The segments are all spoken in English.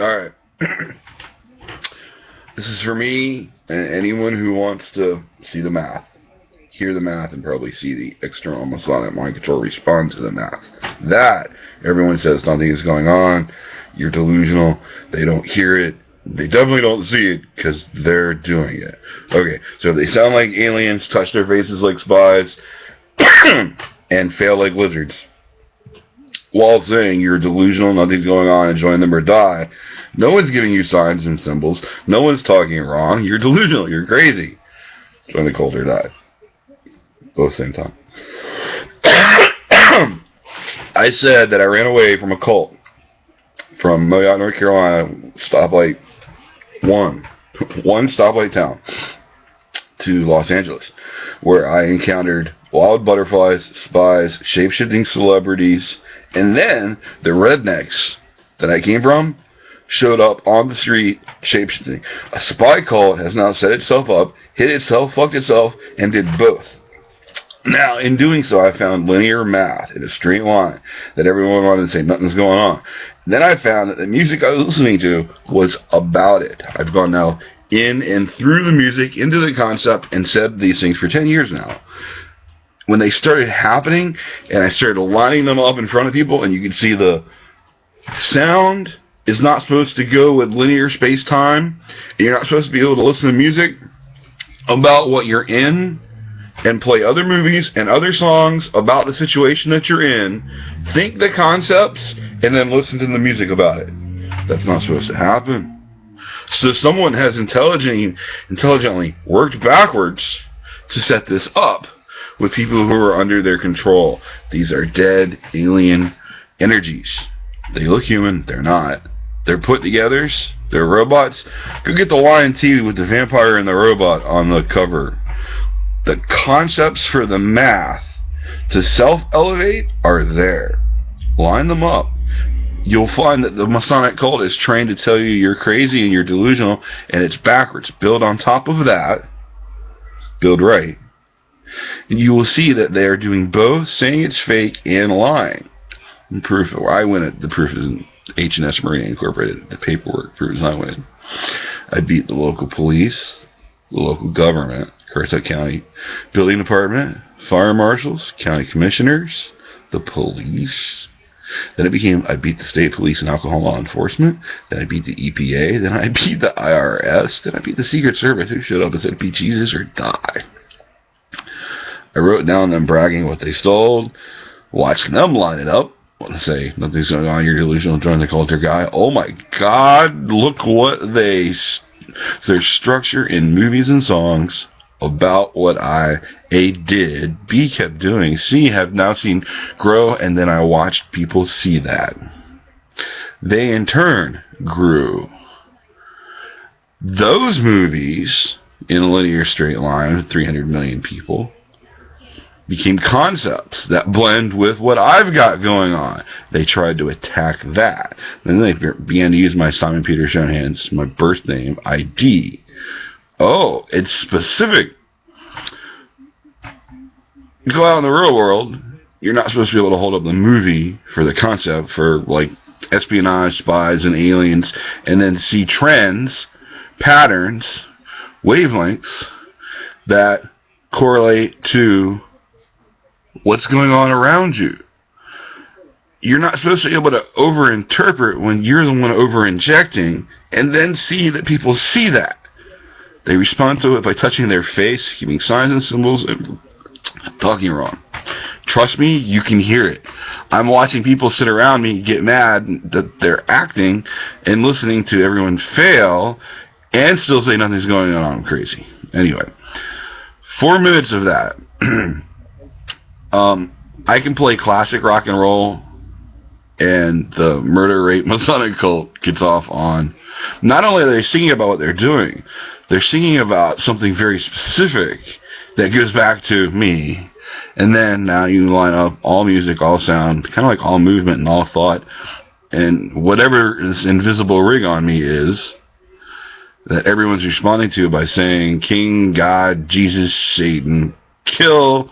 Alright. This is for me and anyone who wants to see the math. Hear the math and probably see the external Masonic mind control respond to the math. That, everyone says nothing is going on, you're delusional, they don't hear it, they definitely don't see it, because they're doing it. Okay, so if they sound like aliens, touch their faces like spies, and fail like lizards, while saying you're delusional, nothing's going on, and join them or die, no one's giving you signs and symbols, no one's talking wrong, you're delusional, you're crazy. Join the cult or die. Both same time. I said that I ran away from a cult from Moyout, North Carolina, stoplight one stoplight town, to Los Angeles, where I encountered wild butterflies, spies, shape-shifting celebrities, and then the rednecks that I came from showed up on the street shape-shifting. A spy cult has now set itself up, hit itself, fucked itself, and did both. Now, in doing so, I found linear math in a straight line that everyone wanted to say nothing's going on. Then I found that the music I was listening to was about it. I've gone now in and through the music, into the concept, and said these things for 10 years now. When they started happening, and I started lining them up in front of people, and you could see the sound is not supposed to go with linear space-time, and you're not supposed to be able to listen to music about what you're in, and play other movies and other songs about the situation that you're in, think the concepts, and then listen to the music about it. That's not supposed to happen. So someone has intelligently worked backwards to set this up with people who are under their control. These are dead alien energies. They look human, they're not. They're put-togethers, they're robots. Go get the Lion TV with the vampire and the robot on the cover. The concepts for the math to self-elevate are there. Line them up. You'll find that the Masonic cult is trained to tell you you're crazy and you're delusional, and it's backwards. Build on top of that. Build right. And you will see that they are doing both, saying it's fake and lying. And proof, I win it. The proof is in H&S Marine Incorporated. The paperwork proves I win. I beat the local police, the local government, Currituck County Building Department, fire marshals, county commissioners, the police. Then I beat the state police and alcohol law enforcement. Then I beat the EPA. Then I beat the IRS. Then I beat the Secret Service, who showed up and said, "Beat Jesus or die." I wrote down them bragging what they stole, watched them line it up, and say, nothing's going on, you're delusional, join the culture guy. Oh my God, look what their structure in movies and songs about what A, did, B, kept doing, C, have now seen grow, and then I watched people see that. They, in turn, grew. Those movies, in a linear straight line with 300 million people, became concepts that blend with what I've got going on. They tried to attack that. Then they began to use my Simon Peter Schoenhand's, my birth name, ID. Oh, it's specific. You go out in the real world, you're not supposed to be able to hold up the movie for the concept for, like, espionage, spies, and aliens, and then see trends, patterns, wavelengths that correlate to what's going on around you. You're not supposed to be able to over-interpret when you're the one over-injecting, and then see that people see that. They respond to it by touching their face, giving signs and symbols, and talking wrong. Trust me, you can hear it. I'm watching people sit around me get mad that they're acting and listening to everyone fail and still say nothing's going on. I'm crazy. Anyway, 4 minutes of that. I can play classic rock and roll, and the murder rape Masonic cult gets off on. Not only are they singing about what they're doing, they're singing about something very specific that goes back to me. And then now you line up all music, all sound, kind of like all movement and all thought, and whatever this invisible rig on me is that everyone's responding to by saying King, God, Jesus, Satan, kill,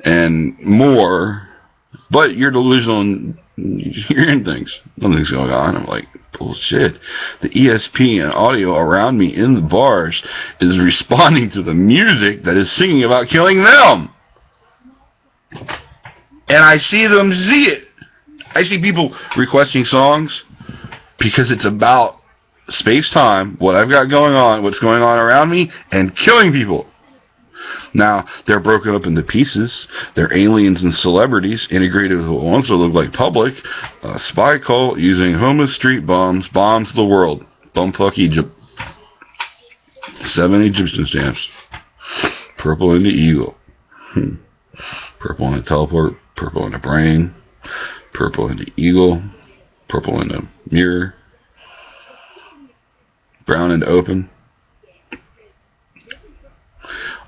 and more. But you're delusional and you're hearing things. Nothing's going on. I'm like, Bullshit. The ESP and audio around me in the bars is responding to the music that is singing about killing them. And I see them see it. I see people requesting songs because it's about space-time, what I've got going on, what's going on around me, and killing people. Now, they're broken up into pieces. They're aliens and celebrities integrated with what once looked like public. A spy cult using homeless street bombs bombs the world. Bumfuck Egypt. 7 Egyptian stamps. Purple in the eagle. Purple in the teleport. Purple in the brain. Purple in the eagle. Purple in the mirror. Brown in the open.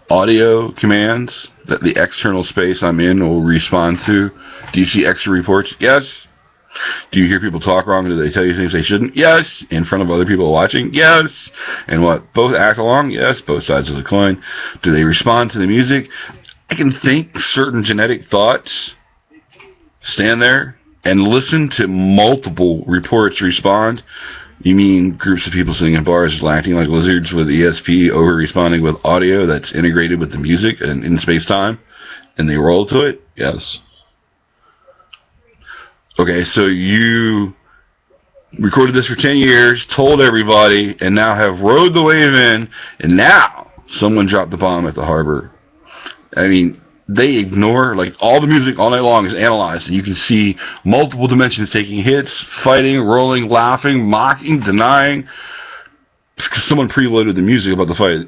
Audio commands that the external space I'm in will respond to. Do you see extra reports? Yes. Do you hear people talk wrong? Do they tell you things they shouldn't? Yes. In front of other people watching? Yes. And what? Both act along? Yes. Both sides of the coin. Do they respond to the music? I can think certain genetic thoughts, stand there, and listen to multiple reports respond. You mean groups of people sitting in bars acting like lizards with ESP over-responding with audio that's integrated with the music and in space-time, and they roll to it? Yes. Okay, so you recorded this for 10 years, told everybody, and now have rode the wave in, and now someone dropped the bomb at the harbor. I mean, they ignore, like, all the music all night long is analyzed, and you can see multiple dimensions taking hits, fighting, rolling, laughing, mocking, denying. It's because someone preloaded the music about the fight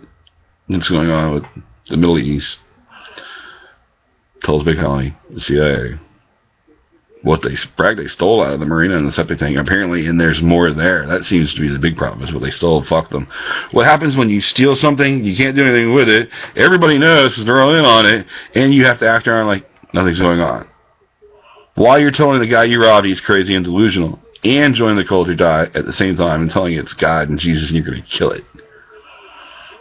that's going on with the Middle East. Tells Big Holly, the CIA, what they stole out of the marina and the septic tank. Apparently, and there's more there. That seems to be the big problem, is what they stole. Fuck them. What happens when you steal something, you can't do anything with it, everybody knows, they're all in on it, and you have to act around like nothing's going on. While you're telling the guy you robbed he's crazy and delusional, and join the cult or die at the same time, and telling it's God and Jesus and you're going to kill it.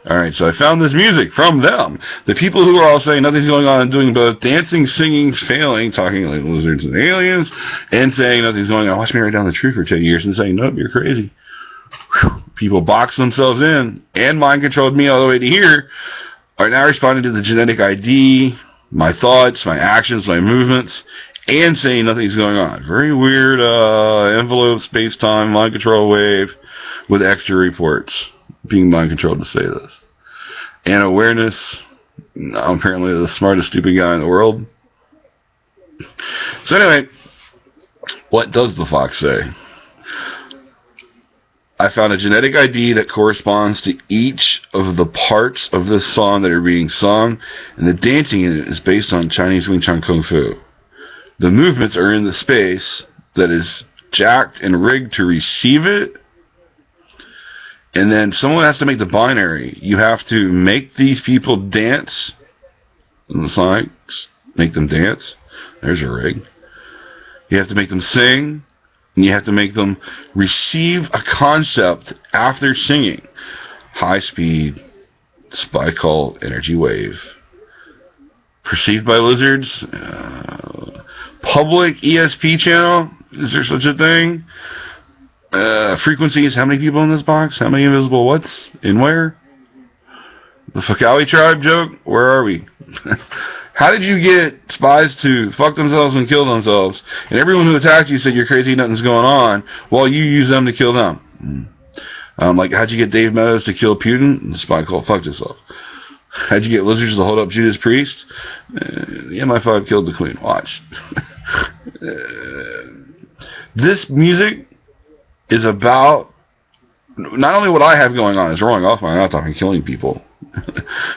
Alright, so I found this music from them. The people who are all saying nothing's going on and doing both dancing, singing, failing, talking like lizards and aliens, and saying nothing's going on. Watch me write down the truth for 10 years and saying, nope, you're crazy. Whew. People boxed themselves in and mind controlled me all the way to here, are now responding to the genetic ID, my thoughts, my actions, my movements, and saying nothing's going on. Very weird envelope, space-time, mind control wave with extra reports. Being mind controlled to say this. And awareness, I'm apparently the smartest stupid guy in the world. So anyway, what does the fox say? I found a genetic ID that corresponds to each of the parts of this song that are being sung, and the dancing in it is based on Chinese Wing Chun Kung Fu. The movements are in the space that is jacked and rigged to receive it. And then someone has to make the binary. You have to make these people dance. And the song, make them dance. There's a rig. You have to make them sing. And you have to make them receive a concept after singing. High speed, spy cult, energy wave. Perceived by lizards. Public ESP channel. Is there such a thing? Frequencies, how many people in this box? How many invisible whats? In where? The Fakawi tribe joke? Where are we? How did you get spies to fuck themselves and kill themselves? And everyone who attacked you said you're crazy, nothing's going on, while you use them to kill them. Like, how'd you get Dave Meadows to kill Putin? The spy called fucked himself. How'd you get lizards to hold up Judas Priest? The MI5 killed the queen. Watch. This music is about not only what I have going on, is rolling off my laptop and killing people.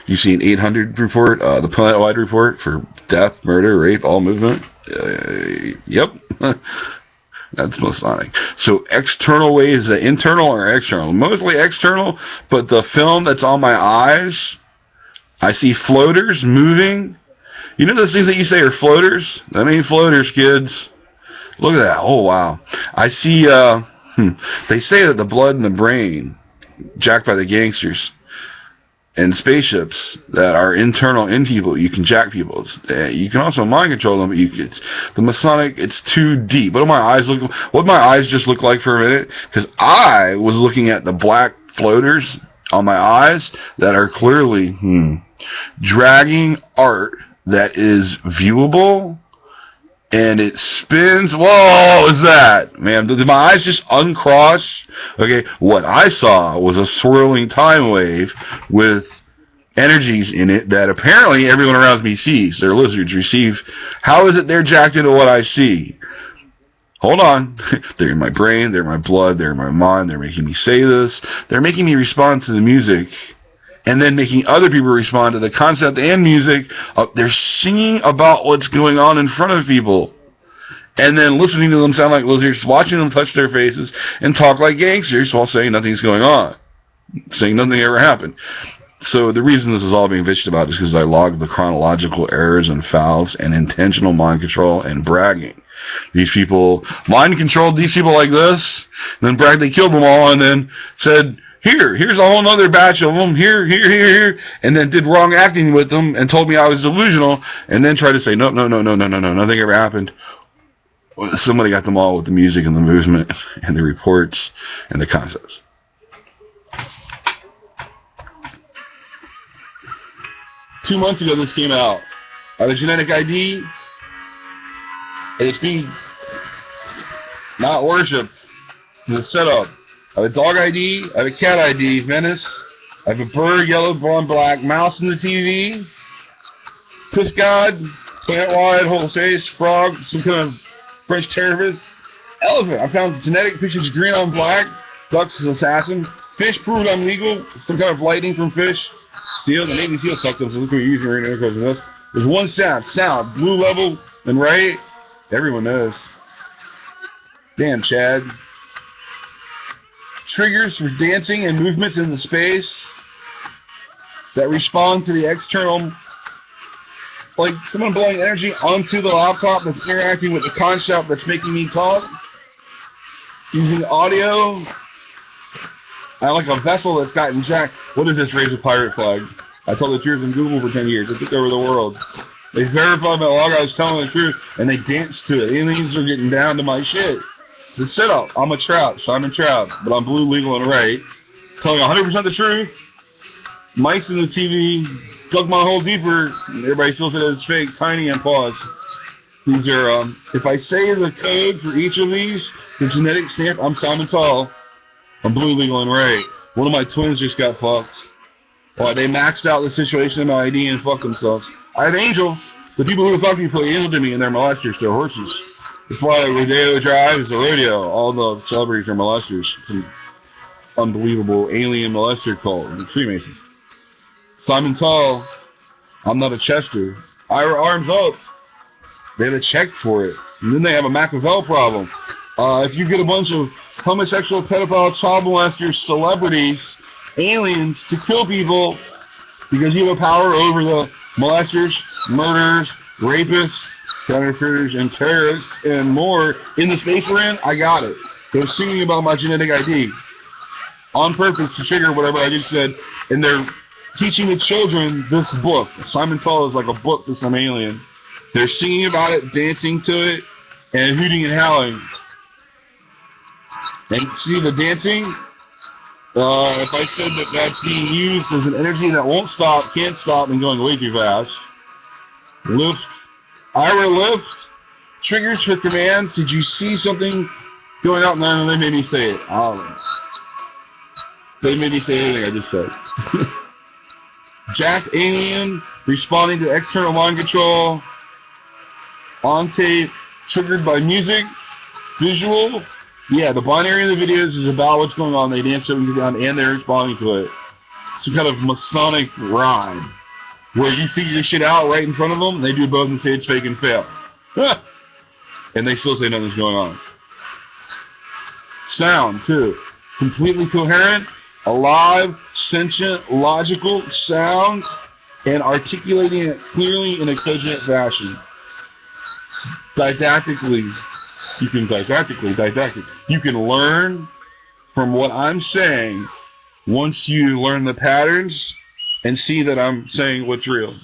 You see an 800 report, the planet-wide report for death, murder, rape, all movement. Yep. That's Masonic. So external ways, internal or external? Mostly external, but the film that's on my eyes, I see floaters moving. You know those things that you say are floaters? That ain't floaters, kids. Look at that. Oh, wow. I see, they say that the blood in the brain, jacked by the gangsters, and spaceships that are internal in people. You can jack people. You can also mind control them, but the Masonic, it's too deep. What do my eyes just look like for a minute? Because I was looking at the black floaters on my eyes that are clearly dragging art that is viewable, and it spins. Whoa, what is that? Man, did my eyes just uncross? Okay, what I saw was a swirling time wave with energies in it that apparently everyone around me sees. Their lizards receive. How is it they're jacked into what I see? Hold on. They're in my brain, they're in my blood, they're in my mind, they're making me say this. They're making me respond to the music, and then making other people respond to the concept and music. They're singing about what's going on in front of people, and then listening to them sound like lizards, watching them touch their faces, and talk like gangsters while saying nothing's going on, saying nothing ever happened. So the reason this is all being bitched about is because I logged the chronological errors and fouls and intentional mind control and bragging. These people mind controlled these people like this, then bragged they killed them all, and then said, here's a whole other batch of them, here, and then did wrong acting with them and told me I was delusional, and then tried to say, no, nothing ever happened. Somebody got them all with the music and the movement and the reports and the concepts. Two months ago this came out. I have a genetic ID, and it's being not worshipped. It's a setup. I have a dog ID, I have a cat ID, Venice. I have a bird, yellow, blonde, black, mouse in the TV, piss god, plant wide, whole face, frog, some kind of French terrorist, elephant. I found genetic pictures green on black, ducks is assassin, fish proved I'm legal, some kind of lightning from fish, seal, the Navy SEAL sucked up, so look what you're using right now because of this. There's one sound, blue level and right, everyone knows. Damn, Chad. Triggers for dancing and movements in the space that respond to the external, like someone blowing energy onto the laptop that's interacting with the concept that's making me talk. Using audio. I like a vessel that's gotten jacked. What is this? Raise a pirate flag. I told the truth in Google for 10 years. They took over the world. They verified my log. I was telling the truth, and they danced to it. Aliens are getting down to my shit. The setup. I'm a trout, Simon Trout, but I'm blue, legal, and right. Telling 100% the truth. Mice in the TV dug my hole deeper, and everybody still said it's fake. Tiny and pause. These are, if I say the code for each of these, the genetic stamp, I'm Simon Tall. I'm blue, legal, and right. One of my twins just got fucked. Well, they maxed out the situation in my ID and fucked themselves. I have Angel. The people who fucked me put Angel to me, and they're molesters. They're horses. That's why Rodeo Drive is the rodeo. All the celebrities are molesters. It's an unbelievable alien molester cult. The Freemasons. Simon Tall, I'm not a Chester. Arms up. They have a check for it. And then they have a Machiavelli problem. If you get a bunch of homosexual, pedophile, child molesters, celebrities, aliens to kill people because you have power over the molesters, murderers, rapists, counterfeiters, and terrorists, and more in the space we're in, I got it. They're singing about my genetic ID on purpose to trigger whatever I just said, and they're teaching the children this book. Simon Tall is like a book to some alien. They're singing about it, dancing to it, and hooting and howling. And see the dancing? If I said that that's being used as an energy that won't stop, can't stop, and going way too fast. Lift. Ira lift. Triggers for commands. Did you see something going out? No, they made me say it. They made me say anything I just said. Jacked alien, responding to external mind control. On tape, triggered by music, visual. Yeah, the binary in the videos is about what's going on. They dance something down and they're responding to it. Some kind of Masonic rhyme. Where you figure shit out right in front of them, they do both and say it's fake and fail. And they still say nothing's going on. Sound, too. Completely coherent, alive, sentient, logical sound, and articulating it clearly in a cogent fashion. Didactically. You can learn from what I'm saying once you learn the patterns and see that I'm saying what's real.